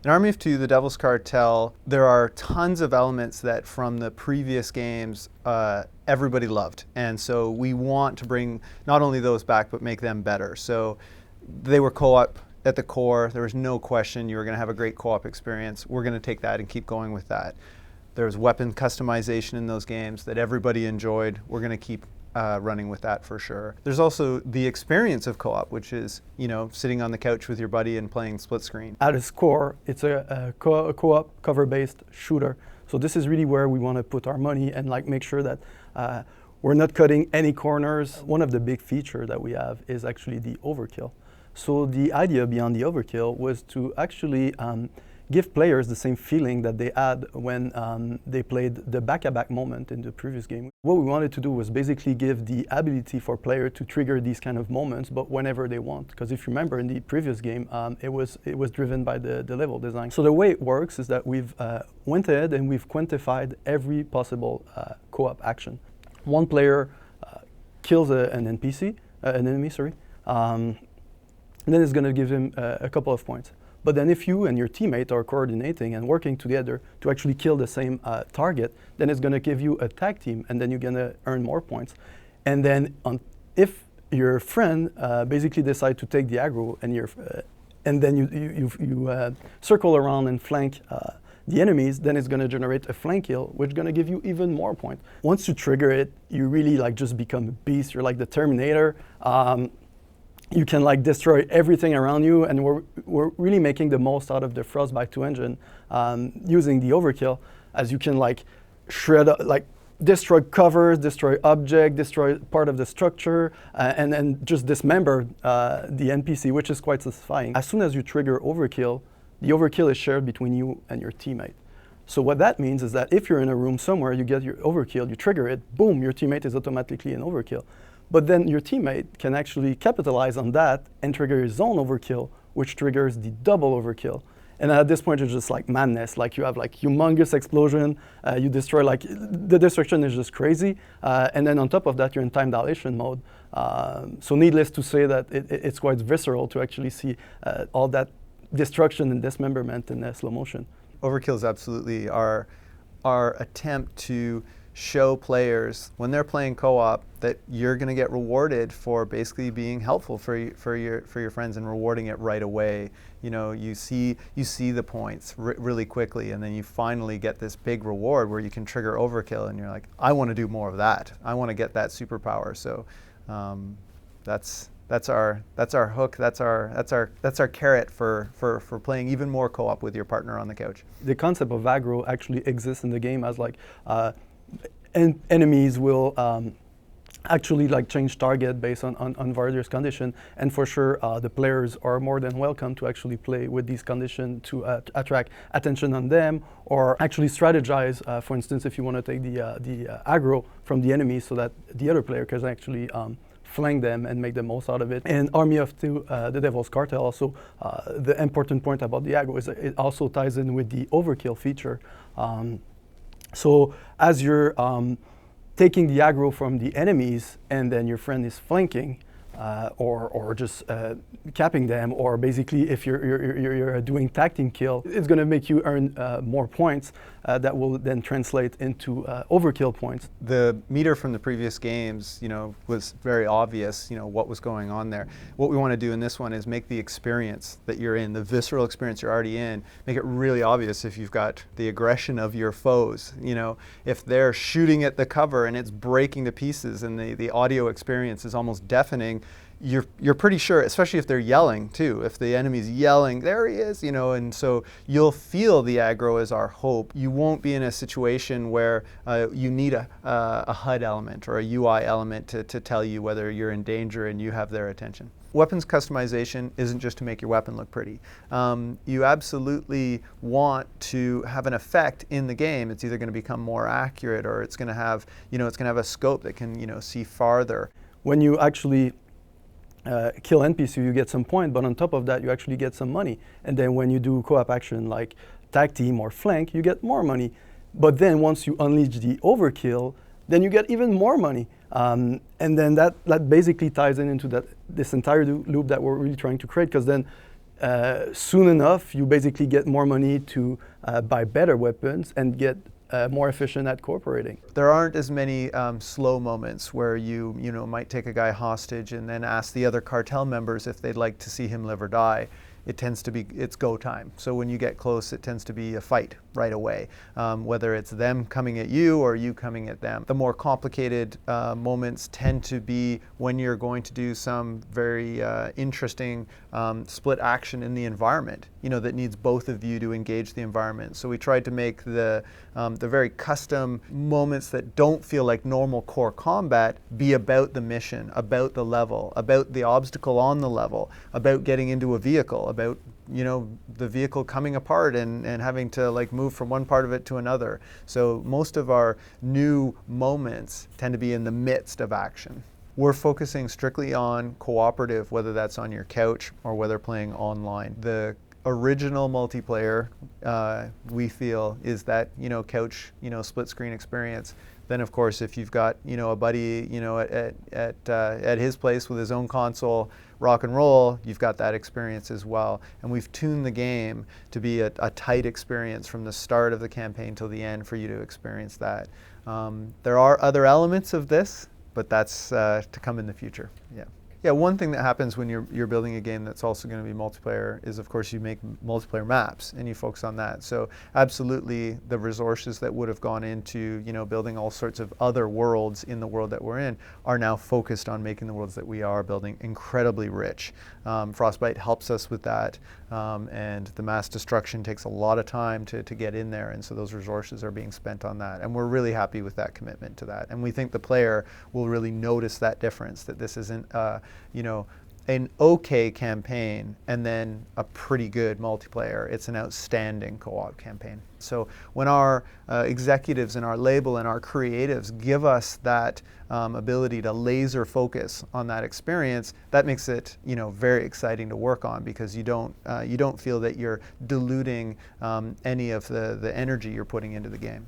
In Army of Two, the Devil's Cartel, there are tons of elements that from the previous games everybody loved. And so we want to bring not only those back, but make them better. So they were co-op at the core. There was no question you were going to have a great co-op experience. We're going to take that and keep going with that. There was weapon customization in those games that everybody enjoyed. We're going to keep running with that for sure. There's also the experience of co-op, which is, sitting on the couch with your buddy and playing split screen. At its core, it's a co-op cover-based shooter. So this is really where we want to put our money and make sure that we're not cutting any corners. One of the big features that we have is actually the Overkill. So the idea beyond the Overkill was to actually give players the same feeling that they had when they played the back-to-back moment in the previous game. What we wanted to do was basically give the ability for players to trigger these kind of moments, but whenever they want. Because if you remember in the previous game, it was driven by the level design. So the way it works is that we've went ahead and we've quantified every possible co-op action. One player kills an enemy, and then it's going to give him a couple of points. But then if you and your teammate are coordinating and working together to actually kill the same target, then it's going to give you a tag team, and then you're going to earn more points. And then if your friend basically decide to take the aggro and then you circle around and flank the enemies, then it's going to generate a flank kill, which is going to give you even more points. Once you trigger it, you really just become a beast. You're like the Terminator. You can destroy everything around you, and we're really making the most out of the Frostbite 2 engine using the Overkill, as you can shred, destroy covers, destroy object, destroy part of the structure, and then just dismember the NPC, which is quite satisfying. As soon as you trigger Overkill, the Overkill is shared between you and your teammate. So what that means is that if you're in a room somewhere, you get your Overkill, you trigger it, boom, your teammate is automatically an Overkill. But then your teammate can actually capitalize on that and trigger his own Overkill, which triggers the double Overkill. And at this point, it's just madness. You have humongous explosion. You destroy, the destruction is just crazy. And then on top of that, you're in time dilation mode. So needless to say that it's quite visceral to actually see all that destruction and dismemberment in slow motion. Overkill is absolutely our attempt to show players when they're playing co-op that you're going to get rewarded for basically being helpful for your friends and rewarding it right away. You see the points really quickly, and then you finally get this big reward where you can trigger Overkill, and you're like, I want to do more of that. I want to get that superpower. So that's our hook. That's our carrot for playing even more co-op with your partner on the couch. The concept of Agro actually exists in the game as enemies will actually change target based on various conditions, and for sure the players are more than welcome to actually play with these conditions to attract attention on them, or actually strategize. For instance, if you want to take the aggro from the enemy so that the other player can actually flank them and make the most out of it. And Army of Two, the Devil's Cartel, also the important point about the aggro is that it also ties in with the Overkill feature. So as you're taking the aggro from the enemies, and then your friend is flanking, or just capping them, or basically if you're doing tag team kill, it's going to make you earn more points that will then translate into Overkill points. The meter from the previous games, was very obvious, what was going on there. What we want to do in this one is make the experience that you're in, the visceral experience you're already in, make it really obvious if you've got the aggression of your foes. If they're shooting at the cover and it's breaking to pieces and the audio experience is almost deafening, you're pretty sure, especially if they're yelling too, if the enemy's yelling, there he is, and so you'll feel the aggro as our hope. You won't be in a situation where you need a HUD element or a UI element to tell you whether you're in danger and you have their attention. Weapons customization isn't just to make your weapon look pretty. You absolutely want to have an effect in the game. It's either going to become more accurate, or it's going to have, it's going to have a scope that can, see farther. When you actually kill NPC, you get some point, but on top of that, you actually get some money. And then when you do co-op action like tag team or flank, you get more money. But then once you unleash the Overkill, then you get even more money. And then that basically ties into this entire loop that we're really trying to create, because then soon enough, you basically get more money to buy better weapons and get more efficient at cooperating. There aren't as many slow moments where you might take a guy hostage and then ask the other cartel members if they'd like to see him live or die. It tends to be, it's go time. So when you get close, it tends to be a fight right away, whether it's them coming at you or you coming at them. The more complicated moments tend to be when you're going to do some very interesting split action in the environment, that needs both of you to engage the environment. So we tried to make the very custom moments that don't feel like normal core combat be about the mission, about the level, about the obstacle on the level, about getting into a vehicle, about the vehicle coming apart and having to move from one part of it to another. So most of our new moments tend to be in the midst of action. We're focusing strictly on cooperative, whether that's on your couch or whether playing online. The original multiplayer, we feel, is that couch split screen experience. Then of course, if you've got a buddy at his place with his own console, rock and roll, you've got that experience as well. And we've tuned the game to be a tight experience from the start of the campaign till the end for you to experience that. There are other elements of this, but that's to come in the future. Yeah, one thing that happens when you're building a game that's also going to be multiplayer is, of course, you make multiplayer maps and you focus on that. So absolutely, the resources that would have gone into building all sorts of other worlds in the world that we're in are now focused on making the worlds that we are building incredibly rich. Frostbite helps us with that, and the mass destruction takes a lot of time to get in there, and so those resources are being spent on that. And we're really happy with that commitment to that. And we think the player will really notice that difference, that this isn't an okay campaign and then a pretty good multiplayer. It's an outstanding co-op campaign. So when our executives and our label and our creatives give us that ability to laser focus on that experience, that makes it very exciting to work on, because you don't feel that you're diluting any of the energy you're putting into the game.